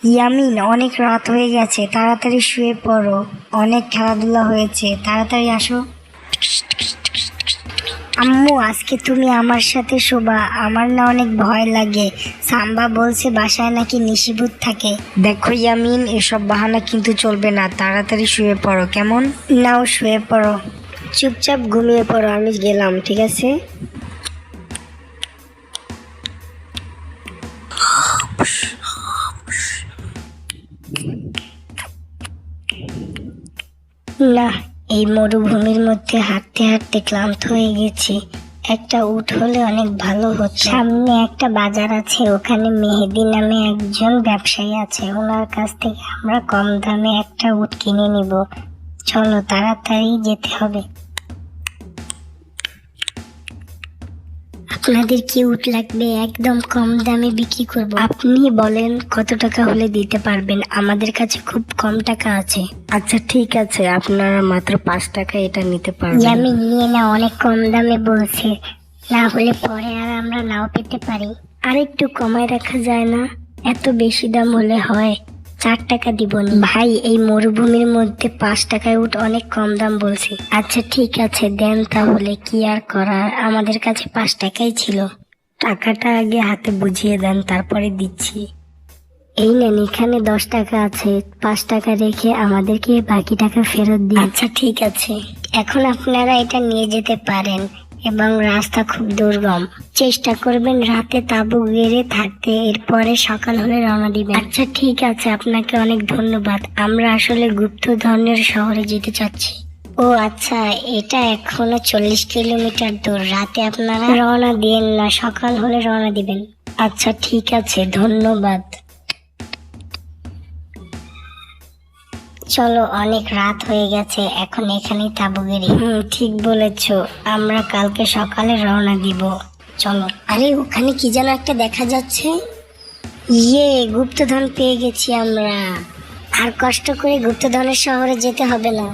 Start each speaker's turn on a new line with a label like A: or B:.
A: ইয়ামিন, অনেক রাত হয়ে গেছে, তাড়াতাড়ি শুয়ে পড়ো। অনেক খেলাধুলা হয়েছে, তাড়াতাড়ি আসো। আম্মু, আজকে তুমি আমার সাথে শোবা। আমার না অনেক ভয় লাগে। সাম্বা বলছে বাসায় নাকি নিশিভূত থাকে। দেখো ইয়ামিন, এসব বাহানা কিন্তু চলবে না। তাড়াতাড়ি শুয়ে পড়ো, কেমন? নাও, শুয়ে পড়ো। চুপচাপ ঘুমিয়ে পড়ো, আমি গেলাম, ঠিক আছে? না, এই মরুভূমির মধ্যে হাঁটতে হাঁটতে ক্লান্ত হয়ে গেছি। একটা উট হলে অনেক ভালো হতো। সামনে একটা বাজার আছে, ওখানে মেহেদি নামে একজন ব্যবসায়ী আছে। ওনার কাছ থেকে আমরা কম দামে একটা উট কিনে নিব। চলো, তাড়াতাড়ি যেতে হবে। আপনাদের কি উট লাগবে? একদম কম দামে বিক্রি করব। আপনি বলেন কত টাকা হলে দিতে পারবেন? আমাদের কাছে খুব কম টাকা আছে। আচ্ছা ঠিক আছে, আপনারা মাত্র 5 টাকা এটা নিতে পারবেন। আমি নিয়ে না, অনেক কম দামে বলছে। না হলে পরে আর আমরা নাও পেতে পারি। আর একটু কমায় রাখা যায় না? এত বেশি দাম হলে হয়? 4 টাকা দিবনি। ভাই, এই মরুভূমির মধ্যে 5 টাকায় উঠ অনেক কম দাম বলছি। আচ্ছা ঠিক আছে, দেন তাহলে, কি আর করার, আমাদের কাছে 5 টাকাই ছিল। টাকাটা আগে হাতে বুঝিয়ে দেন, তারপরে দিচ্ছি। এই নেন, এখানে 10 টাকা আছে। 5 টাকা রেখে আমাদেরকে বাকি টাকা ফেরত দিন। আচ্ছা ঠিক আছে, এখন আপনারা এটা নিয়ে যেতে পারেন। এবং রাস্তা খুব দুর্গম, চেষ্টা করবেন রাতে তাঁবু গেড়ে থাকতে, এরপরে সকাল হলে রওনা দিবেন। আচ্ছা ঠিক আছে, আপনাকে অনেক ধন্যবাদ। আমরা আসলে গুপ্তধনের শহরে যেতে চাচ্ছি। ও আচ্ছা, এটা এখনো 40 কিলোমিটার দূর। রাতে আপনারা রওনা দিয়েন না, সকাল হলে রওনা দিবেন। আচ্ছা ঠিক আছে, ধন্যবাদ। চলো, অনেক রাত হয়ে গেছে, এখন এখানেই তাঁবু গেড়ি। ঠিক বলেছ, আমরা কালকে সকালে রওনা দিব। চলো। আরে, ওখানে কি যেন একটা দেখা যাচ্ছে। গুপ্তধন পেয়ে গেছি আমরা। আর কষ্ট করে গুপ্তধনের শহরে যেতে হবে না।